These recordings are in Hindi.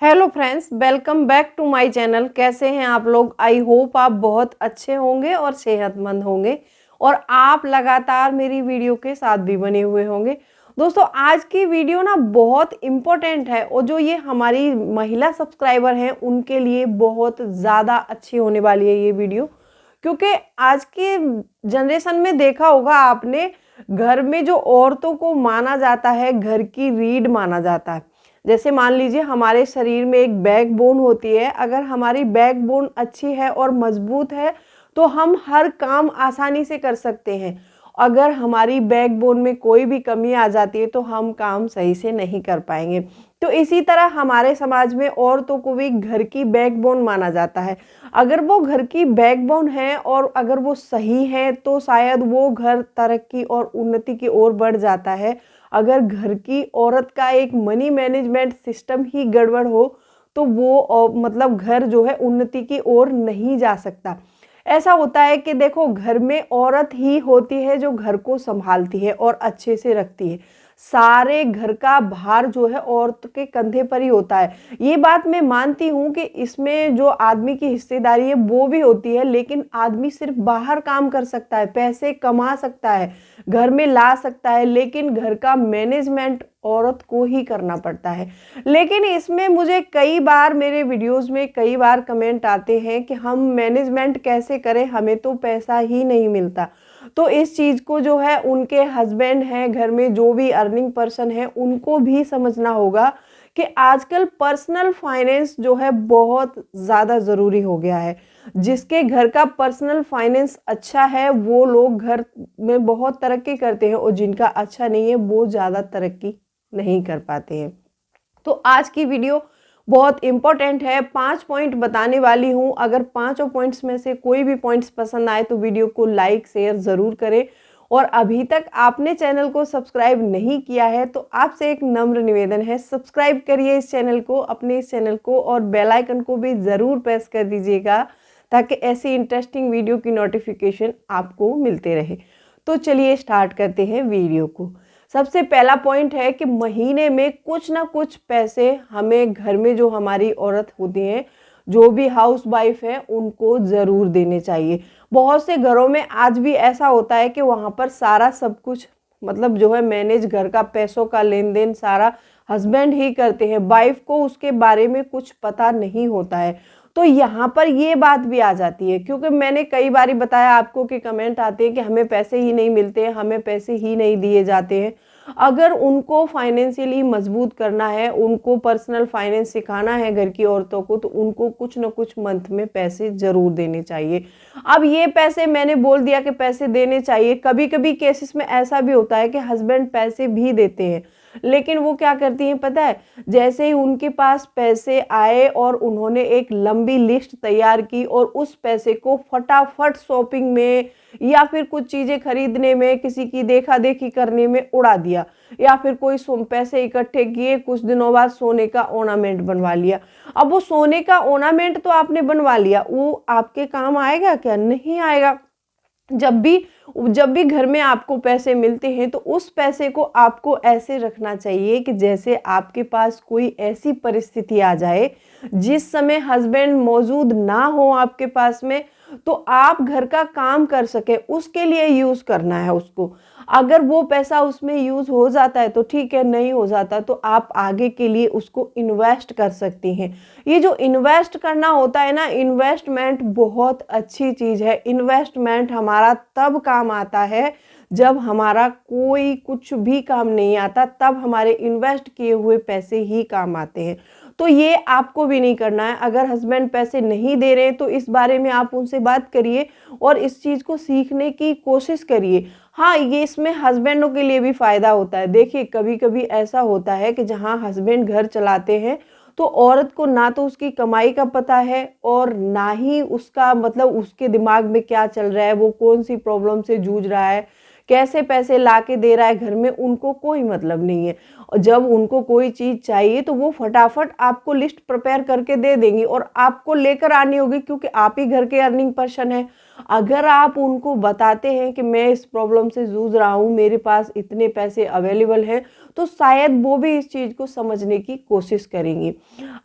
Hello friends, welcome back to my channel. कैसे हैं आप लोग? आई होप आप बहुत अच्छे होंगे और सेहतमंद होंगे और आप लगातार मेरी वीडियो के साथ भी बने हुए होंगे। दोस्तों, आज की वीडियो ना बहुत इम्पोर्टेंट है और जो ये हमारी महिला सब्सक्राइबर हैं उनके लिए बहुत ज़्यादा अच्छी होने वाली है ये वीडियो। क्योंकि आज के जनरेशन में देखा होगा आपने, घर में जो औरतों को माना जाता है घर की रीढ़ माना जाता है। जैसे मान लीजिए हमारे शरीर में एक बैकबोन होती है, अगर हमारी बैकबोन अच्छी है और मजबूत है तो हम हर काम आसानी से कर सकते हैं। अगर हमारी बैकबोन में कोई भी कमी आ जाती है तो हम काम सही से नहीं कर पाएंगे। तो इसी तरह हमारे समाज में औरतों को भी घर की बैकबोन माना जाता है। अगर वो घर की बैकबोन है और अगर वो सही है तो शायद वो घर तरक्की और उन्नति की ओर बढ़ जाता है। अगर घर की औरत का एक मनी मैनेजमेंट सिस्टम ही गड़बड़ हो तो वो मतलब घर जो है उन्नति की ओर नहीं जा सकता। ऐसा होता है कि देखो, घर में औरत ही होती है जो घर को संभालती है और अच्छे से रखती है। सारे घर का भार जो है औरत के कंधे पर ही होता है। ये बात मैं मानती हूँ कि इसमें जो आदमी की हिस्सेदारी है वो भी होती है, लेकिन आदमी सिर्फ बाहर काम कर सकता है, पैसे कमा सकता है, घर में ला सकता है, लेकिन घर का मैनेजमेंट औरत को ही करना पड़ता है। लेकिन इसमें मुझे कई बार मेरे वीडियोस में कई बार कमेंट आते हैं कि हम मैनेजमेंट कैसे करें, हमें तो पैसा ही नहीं मिलता। तो इस चीज़ को जो है उनके हस्बैंड हैं, घर में जो भी अर्निंग पर्सन है, उनको भी समझना होगा कि आजकल पर्सनल फाइनेंस जो है बहुत ज़्यादा ज़रूरी हो गया है। जिसके घर का पर्सनल फाइनेंस अच्छा है वो लोग घर में बहुत तरक्की करते हैं और जिनका अच्छा नहीं है वो ज़्यादा तरक्की नहीं कर पाते हैं। तो आज की वीडियो बहुत इंपॉर्टेंट है। 5 पॉइंट बताने वाली हूँ। अगर पांचों पॉइंट्स में से कोई भी पॉइंट्स पसंद आए तो वीडियो को लाइक शेयर ज़रूर करें। और अभी तक आपने चैनल को सब्सक्राइब नहीं किया है तो आपसे एक नम्र निवेदन है, सब्सक्राइब करिए इस चैनल को, अपने इस चैनल को, और बेल आइकन को भी ज़रूर प्रेस कर दीजिएगा ताकि ऐसी इंटरेस्टिंग वीडियो की नोटिफिकेशन आपको मिलते रहे। तो चलिए स्टार्ट करते हैं वीडियो को। सबसे पहला पॉइंट है कि महीने में कुछ ना कुछ पैसे हमें घर में जो हमारी औरत होती हैं, जो भी हाउस वाइफ है, उनको ज़रूर देने चाहिए। बहुत से घरों में आज भी ऐसा होता है कि वहाँ पर सारा सब कुछ मतलब जो है मैनेज, घर का पैसों का लेन देन सारा हस्बैंड ही करते हैं, वाइफ को उसके बारे में कुछ पता नहीं होता है। तो यहाँ पर ये बात भी आ जाती है, क्योंकि मैंने कई बार बताया आपको कि कमेंट आते हैं कि हमें पैसे ही नहीं मिलते हैं, हमें पैसे ही नहीं दिए जाते हैं। अगर उनको फाइनेंशियली मजबूत करना है, उनको पर्सनल फाइनेंस सिखाना है घर की औरतों को, तो उनको कुछ ना कुछ मंथ में पैसे जरूर देने चाहिए। अब ये पैसे मैंने बोल दिया कि पैसे देने चाहिए, कभी कभी केसेस में ऐसा भी होता है कि हस्बैंड पैसे भी देते हैं, लेकिन वो क्या करती हैं पता है, जैसे ही उनके पास पैसे आए और उन्होंने एक लंबी लिस्ट तैयार की और उस पैसे को फटाफट शॉपिंग में या फिर कुछ चीजें खरीदने में, किसी की देखा देखी करने में उड़ा दिया, या फिर कोई पैसे इकट्ठे किए, कुछ दिनों बाद सोने का ऑर्नामेंट बनवा लिया। अब वो सोने का ऑर्नामेंट तो आपने बनवा लिया, वो आपके काम आएगा क्या? नहीं आएगा। जब भी घर में आपको पैसे मिलते हैं तो उस पैसे को आपको ऐसे रखना चाहिए कि जैसे आपके पास कोई ऐसी परिस्थिति आ जाए जिस समय हस्बैंड मौजूद ना हो आपके पास में, तो आप घर का काम कर सके, उसके लिए यूज करना है उसको। अगर वो पैसा उसमें यूज हो जाता है तो ठीक है, नहीं हो जाता तो आप आगे के लिए उसको इन्वेस्ट कर सकती हैं। ये जो इन्वेस्ट करना होता है ना, इन्वेस्टमेंट बहुत अच्छी चीज है। इन्वेस्टमेंट हमारा तब काम आता है जब हमारा कोई कुछ भी काम नहीं आता, तब हमारे इन्वेस्ट किए हुए पैसे ही काम आते हैं। तो ये आपको भी नहीं करना है। अगर हस्बैंड पैसे नहीं दे रहे हैं तो इस बारे में आप उनसे बात करिए और इस चीज को सीखने की कोशिश करिए। हाँ, ये इसमें हस्बैंडों के लिए भी फायदा होता है। देखिए, कभी कभी ऐसा होता है कि जहाँ हस्बैंड घर चलाते हैं तो औरत को ना तो उसकी कमाई का पता है और ना ही उसका मतलब उसके दिमाग में क्या चल रहा है, वो कौन सी प्रॉब्लम से जूझ रहा है, कैसे पैसे ला के दे रहा है घर में, उनको कोई मतलब नहीं है। और जब उनको कोई चीज़ चाहिए तो वो फटाफट आपको लिस्ट प्रिपेयर करके दे देंगी और आपको लेकर आनी होगी, क्योंकि आप ही घर के अर्निंग पर्सन हैं। अगर आप उनको बताते हैं कि मैं इस प्रॉब्लम से जूझ रहा हूँ, मेरे पास इतने पैसे अवेलेबल हैं, तो शायद वो भी इस चीज़ को समझने की कोशिश करेंगी।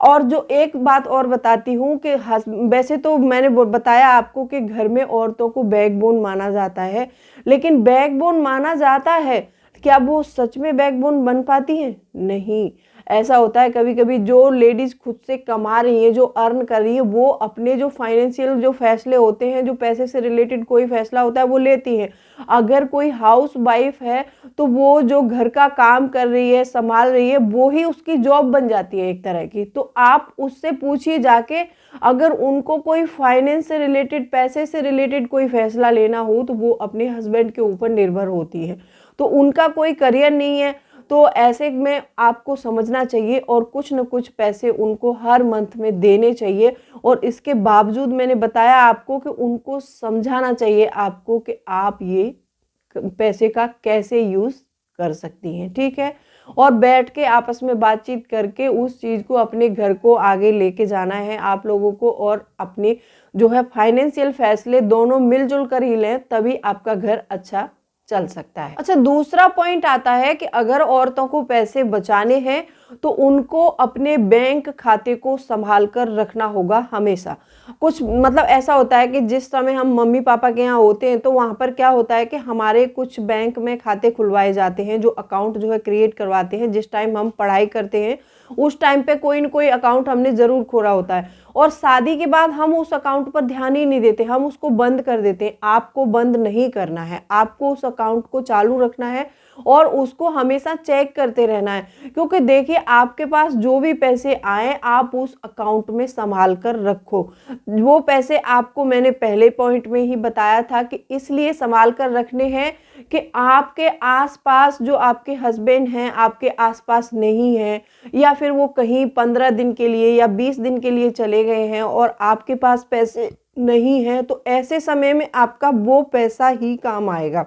और जो एक बात और बताती हूँ कि वैसे तो मैंने बताया आपको कि घर में औरतों को बैकबोन माना जाता है, लेकिन बैकबोन माना जाता है, क्या वो सच में बैकबोन बन पाती हैं? नहीं। ऐसा होता है कभी कभी जो लेडीज खुद से कमा रही है, जो अर्न कर रही है, वो अपने जो फाइनेंशियल जो फैसले होते हैं, जो पैसे से रिलेटेड कोई फैसला होता है, वो लेती है। अगर कोई हाउस वाइफ है तो वो जो घर का काम कर रही है, संभाल रही है, वो ही उसकी जॉब बन जाती है एक तरह की। तो आप उससे पूछिए जाके, अगर उनको कोई फाइनेंस से रिलेटेड, पैसे से रिलेटेड कोई फैसला लेना हो तो वो अपने हस्बैंड के ऊपर निर्भर होती है। तो उनका कोई करियर नहीं है, तो ऐसे में आपको समझना चाहिए और कुछ न कुछ पैसे उनको हर मंथ में देने चाहिए। और इसके बावजूद मैंने बताया आपको कि उनको समझाना चाहिए आपको कि आप ये पैसे का कैसे यूज़ कर सकती हैं, ठीक है। और बैठ के आपस में बातचीत करके उस चीज़ को, अपने घर को आगे लेके जाना है आप लोगों को, और अपने जो है फाइनेंशियल फैसले दोनों मिलजुल कर ही लें, तभी आपका घर अच्छा चल सकता है। अच्छा, दूसरा पॉइंट आता है कि अगर औरतों को पैसे बचाने हैं तो उनको अपने बैंक खाते को संभाल कर रखना होगा हमेशा। कुछ मतलब ऐसा होता है कि जिस समय हम मम्मी पापा के यहाँ होते हैं तो वहाँ पर क्या होता है कि हमारे कुछ बैंक में खाते खुलवाए जाते हैं, जो अकाउंट जो है क्रिएट करवाते हैं। जिस टाइम हम पढ़ाई करते हैं उस टाइम पे कोई न कोई अकाउंट हमने ज़रूर खोला होता है, और शादी के बाद हम उस अकाउंट पर ध्यान ही नहीं देते, हम उसको बंद कर देते हैं। आपको बंद नहीं करना है, आपको उस अकाउंट को चालू रखना है और उसको हमेशा चेक करते रहना है। क्योंकि देखिए, आपके पास जो भी पैसे आए आप उस अकाउंट में संभाल कर रखो। वो पैसे आपको मैंने पहले पॉइंट में ही बताया था कि इसलिए संभाल कर रखने हैं कि आपके आसपास जो आपके हस्बैंड हैं आपके आसपास नहीं है, या फिर वो कहीं 15 दिन के लिए या 20 दिन के लिए चले गए हैं और आपके पास पैसे नहीं हैं, तो ऐसे समय में आपका वो पैसा ही काम आएगा।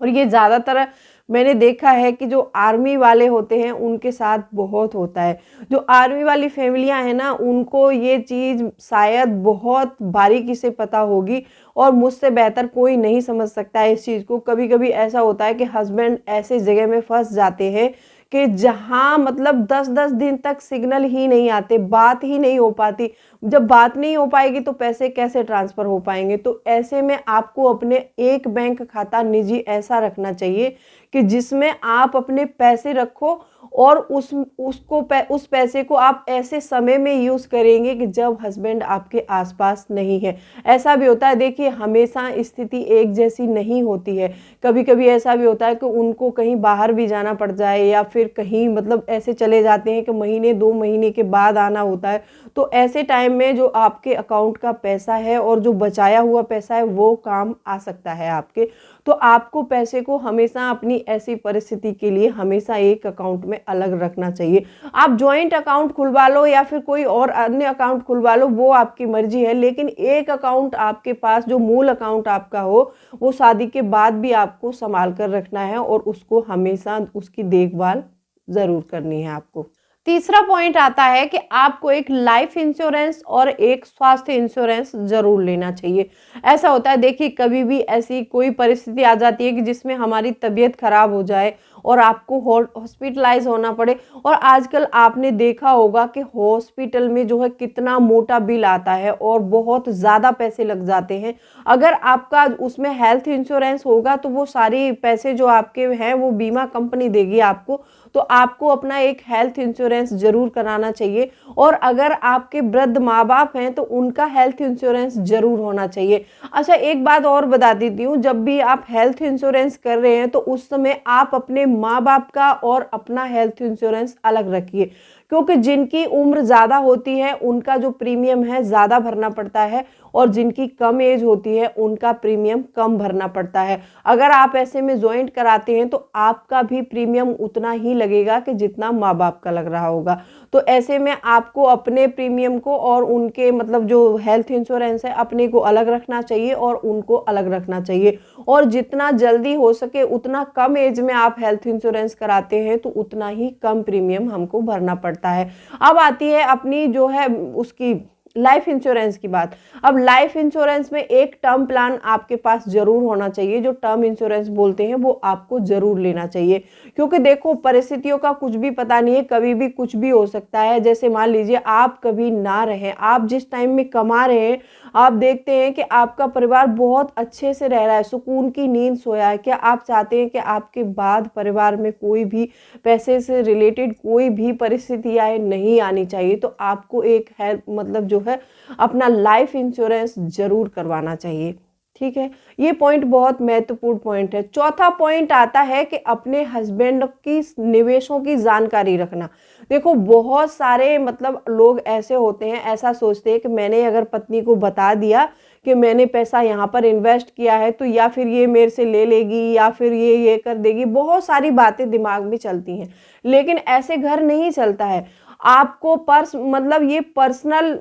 और ये ज़्यादातर मैंने देखा है कि जो आर्मी वाले होते हैं उनके साथ बहुत होता है। जो आर्मी वाली फैमिलियां हैं ना, उनको ये चीज़ शायद बहुत बारीकी से पता होगी, और मुझसे बेहतर कोई नहीं समझ सकता है इस चीज़ को। कभी कभी ऐसा होता है कि हस्बैंड ऐसे जगह में फंस जाते हैं कि जहाँ मतलब 10-10 दिन तक सिग्नल ही नहीं आते, बात ही नहीं हो पाती। जब बात नहीं हो पाएगी तो पैसे कैसे ट्रांसफ़र हो पाएंगे? तो ऐसे में आपको अपने एक बैंक खाता निजी ऐसा रखना चाहिए कि जिसमें आप अपने पैसे रखो, और उस पैसे को आप ऐसे समय में यूज़ करेंगे कि जब हस्बैंड आपके आसपास नहीं है। ऐसा भी होता है, देखिए हमेशा स्थिति एक जैसी नहीं होती है। कभी कभी ऐसा भी होता है कि उनको कहीं बाहर भी जाना पड़ जाए, या फिर कहीं मतलब ऐसे चले जाते हैं कि महीने 2 महीने के बाद आना होता है। तो ऐसे टाइम में जो आपके अकाउंट का पैसा है और जो बचाया हुआ पैसा है वो काम आ सकता है आपके। तो आपको पैसे को हमेशा अपनी ऐसी परिस्थिति के लिए हमेशा एक अकाउंट में अलग रखना चाहिए। आप जॉइंट अकाउंट खुलवा लो या फिर कोई और अन्य अकाउंट खुलवा लो, वो आपकी मर्जी है, लेकिन एक अकाउंट आपके पास जो मूल अकाउंट आपका हो वो शादी के बाद भी आपको संभाल कर रखना है, और उसको हमेशा उसकी देखभाल ज़रूर करनी है आपको। तीसरा पॉइंट आता है कि आपको एक लाइफ इंश्योरेंस और एक स्वास्थ्य इंश्योरेंस जरूर लेना चाहिए। ऐसा होता है, देखिए कभी भी ऐसी कोई परिस्थिति आ जाती है कि जिसमें हमारी तबीयत खराब हो जाए और आपको हॉस्पिटलाइज होना पड़े। और आजकल आपने देखा होगा कि हॉस्पिटल में जो है कितना मोटा बिल आता है और बहुत ज़्यादा पैसे लग जाते हैं। अगर आपका उसमें हेल्थ इंश्योरेंस होगा तो वो सारी पैसे जो आपके हैं वो बीमा कंपनी देगी आपको। तो आपको अपना एक हेल्थ इंश्योरेंस जरूर कराना चाहिए। और अगर आपके वृद्ध माँ बाप हैं तो उनका हेल्थ इंश्योरेंस जरूर होना चाहिए। अच्छा, एक बात और बता देती हूँ, जब भी आप हेल्थ इंश्योरेंस कर रहे हैं तो उस समय आप अपने माँ बाप का और अपना हेल्थ इंश्योरेंस अलग रखिए, क्योंकि जिनकी उम्र ज़्यादा होती है उनका जो प्रीमियम है ज़्यादा भरना पड़ता है, और जिनकी कम एज होती है उनका प्रीमियम कम भरना पड़ता है। अगर आप ऐसे में ज्वाइंट कराते हैं तो आपका भी प्रीमियम उतना ही लगेगा कि जितना माँ बाप का लग रहा होगा। तो ऐसे में आपको अपने प्रीमियम को और उनके मतलब जो हेल्थ इंश्योरेंस है अपने को अलग रखना चाहिए और उनको अलग रखना चाहिए। और जितना जल्दी हो सके उतना कम एज में आप हेल्थ इंश्योरेंस कराते हैं तो उतना ही कम प्रीमियम हमको भरना पड़ता है। अब आती है अपनी जो है उसकी लाइफ इंश्योरेंस की बात। अब लाइफ इंश्योरेंस में एक टर्म प्लान आपके पास जरूर होना चाहिए, जो टर्म इंश्योरेंस बोलते हैं वो आपको जरूर लेना चाहिए। क्योंकि देखो परिस्थितियों का कुछ भी पता नहीं है, कभी भी कुछ भी हो सकता है। जैसे मान लीजिए आप कभी ना रहें, आप जिस टाइम में कमा रहे हैं आप देखते हैं कि आपका परिवार बहुत अच्छे से रह रहा है, सुकून की नींद सोया है, क्या आप चाहते हैं कि आपके बाद परिवार में कोई भी पैसे से रिलेटेड कोई भी परिस्थिति आए? नहीं आनी चाहिए। तो आपको एक है मतलब जो है अपना लाइफ इंश्योरेंस जरूर करवाना चाहिए। ठीक है, ये पॉइंट बहुत महत्वपूर्ण पॉइंट है। चौथा पॉइंट आता है कि अपने हस्बैंड की निवेशों की जानकारी रखना। देखो बहुत सारे मतलब लोग ऐसे होते हैं, ऐसा सोचते हैं कि मैंने अगर पत्नी को बता दिया कि मैंने पैसा यहाँ पर इन्वेस्ट किया है तो या फिर ये मेरे से ले लेगी या फिर ये कर देगी। बहुत सारी बातें दिमाग में चलती हैं, लेकिन ऐसे घर नहीं चलता है। आपको मतलब ये पर्सनल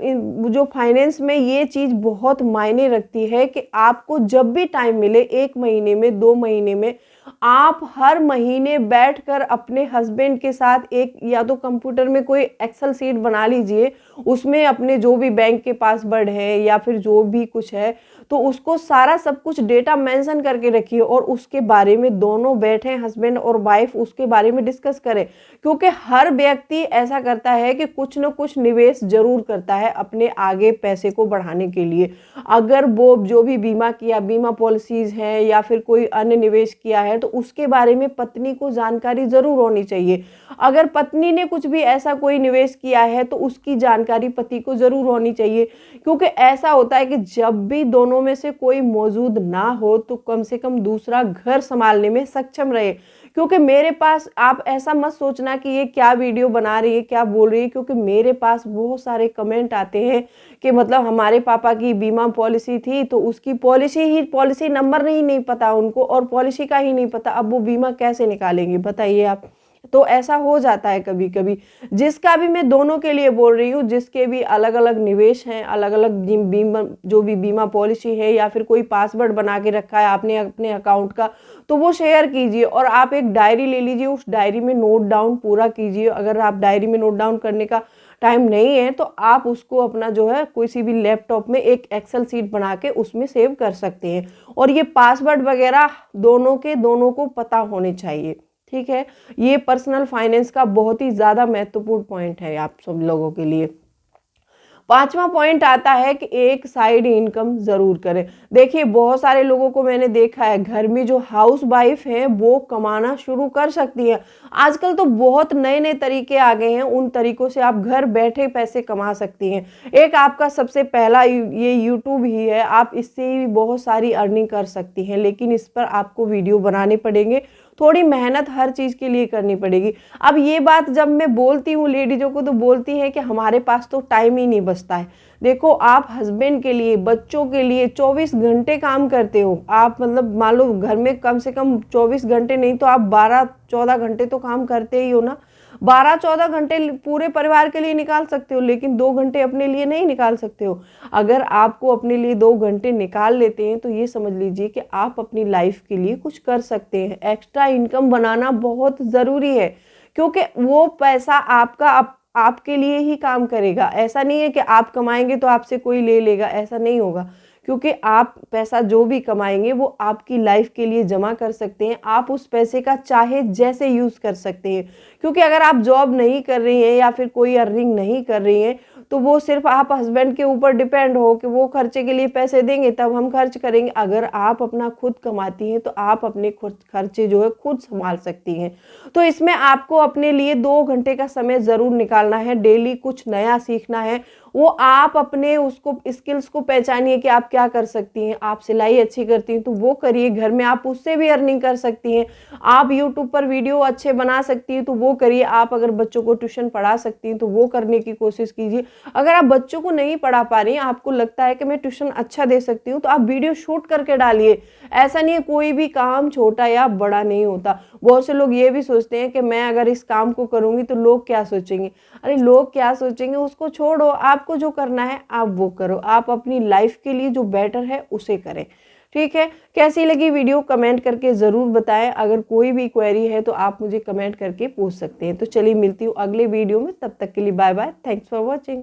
जो फाइनेंस में ये चीज बहुत मायने रखती है कि आपको जब भी टाइम मिले, 1 महीने में 2 महीने में, आप हर महीने बैठकर अपने हस्बैंड के साथ एक या तो कंप्यूटर में कोई एक्सेल शीट बना लीजिए, उसमें अपने जो भी बैंक के पासवर्ड है या फिर जो भी कुछ है तो उसको सारा सब कुछ डेटा मेंशन करके रखिए और उसके बारे में दोनों बैठे हस्बैंड और वाइफ उसके बारे में डिस्कस करें। क्योंकि हर व्यक्ति ऐसा करता है कि कुछ न कुछ निवेश जरूर करता है अपने आगे पैसे को बढ़ाने के लिए। अगर वो जो भी बीमा किया, बीमा पॉलिसीज है या फिर कोई अन्य निवेश किया है तो उसके बारे में पत्नी को जानकारी जरूर होनी चाहिए। अगर पत्नी ने कुछ भी ऐसा कोई निवेश किया है तो उसकी जानकारी पति को जरूर होनी चाहिए। क्योंकि ऐसा होता है कि जब भी दोनों में से कोई मौजूद ना हो तो कम से कम दूसरा घर संभालने में सक्षम रहे। क्योंकि मेरे पास, आप ऐसा मत सोचना कि ये क्या वीडियो बना रही है, क्या बोल रही है, क्योंकि मेरे पास बहुत सारे कमेंट आते हैं कि मतलब हमारे पापा की बीमा पॉलिसी थी तो उसकी पॉलिसी नंबर नहीं पता उनको और पॉलिसी का ही नहीं पता, अब वो बीमा कैसे निकालेंगे बताइए आप। तो ऐसा हो जाता है कभी कभी। जिसका भी, मैं दोनों के लिए बोल रही हूँ, जिसके भी अलग अलग निवेश हैं, अलग अलग बीमा, जो भी बीमा पॉलिसी है या फिर कोई पासवर्ड बना के रखा है आपने अपने अकाउंट का, तो वो शेयर कीजिए और आप एक डायरी ले लीजिए, उस डायरी में नोट डाउन पूरा कीजिए। अगर आप डायरी में नोट डाउन करने का टाइम नहीं है तो आप उसको अपना जो है किसी भी लैपटॉप में एक एक्सेल शीट बना के उसमें सेव कर सकते हैं। और ये पासवर्ड वगैरह दोनों को पता होने चाहिए। ठीक है, ये पर्सनल फाइनेंस का बहुत ही ज्यादा महत्वपूर्ण पॉइंट है आप सब लोगों के लिए। पांचवा पॉइंट आता है कि एक साइड इनकम जरूर करें। देखिए बहुत सारे लोगों को मैंने देखा है घर में जो हाउस वाइफ है वो कमाना शुरू कर सकती है। आजकल तो बहुत नए नए तरीके आ गए हैं, उन तरीकों से आप घर बैठे पैसे कमा सकती हैं। एक आपका सबसे पहला ये यूट्यूब ही है, आप इससे ही बहुत सारी अर्निंग कर सकती हैं, लेकिन इस पर आपको वीडियो बनाने पड़ेंगे, थोड़ी मेहनत हर चीज के लिए करनी पड़ेगी। अब ये बात जब मैं बोलती हूँ लेडीजों को तो बोलती है कि हमारे पास तो टाइम ही नहीं बचता है। देखो आप हस्बैंड के लिए, बच्चों के लिए 24 घंटे काम करते हो आप, मतलब मान लो घर में कम से कम 24 घंटे नहीं तो आप 12-14 घंटे तो काम करते ही हो ना। 12-14 घंटे पूरे परिवार के लिए निकाल सकते हो, लेकिन 2 घंटे अपने लिए नहीं निकाल सकते हो। अगर आपको अपने लिए 2 घंटे निकाल लेते हैं तो ये समझ लीजिए कि आप अपनी लाइफ के लिए कुछ कर सकते हैं। एक्स्ट्रा इनकम बनाना बहुत ज़रूरी है, क्योंकि वो पैसा आपके लिए ही काम करेगा। ऐसा नहीं है कि आप कमाएंगे तो आपसे कोई ले लेगा, ऐसा नहीं होगा। क्योंकि आप पैसा जो भी कमाएंगे वो आपकी लाइफ के लिए जमा कर सकते हैं, आप उस पैसे का चाहे जैसे यूज़ कर सकते हैं। क्योंकि अगर आप जॉब नहीं कर रही हैं या फिर कोई अर्निंग नहीं कर रही हैं तो वो सिर्फ आप हस्बैंड के ऊपर डिपेंड हो कि वो खर्चे के लिए पैसे देंगे तब हम खर्च करेंगे। अगर आप अपना खुद कमाती हैं तो आप अपने खुद खर्चे जो है खुद संभाल सकती हैं। तो इसमें आपको अपने लिए 2 घंटे का समय ज़रूर निकालना है। डेली कुछ नया सीखना है, वो आप अपने उसको स्किल्स को पहचानिए कि आप क्या कर सकती हैं। आप सिलाई अच्छी करती हैं तो वो करिए, घर में आप उससे भी अर्निंग कर सकती हैं। आप यूट्यूब पर वीडियो अच्छे बना सकती हैं तो वो करिए। आप अगर बच्चों को ट्यूशन पढ़ा सकती हैं तो वो करने की कोशिश कीजिए। अगर आप बच्चों को नहीं पढ़ा पा रही हैं, आपको लगता है कि मैं ट्यूशन अच्छा दे सकती हूँ, तो आप वीडियो शूट करके डालिए। ऐसा नहीं है, कोई भी काम छोटा या बड़ा नहीं होता। बहुत से लोग ये भी सोचते हैं कि मैं अगर इस काम को करूंगी तो लोग क्या सोचेंगे। अरे लोग क्या सोचेंगे उसको छोड़ो, आपको जो करना है आप वो करो। आप अपनी लाइफ के लिए जो बेटर है उसे करें। ठीक है, कैसी लगी वीडियो कमेंट करके ज़रूर बताएं। अगर कोई भी क्वेरी है तो आप मुझे कमेंट करके पूछ सकते हैं। तो चलिए मिलती हूँ अगले वीडियो में, तब तक के लिए bye bye, thanks for watching.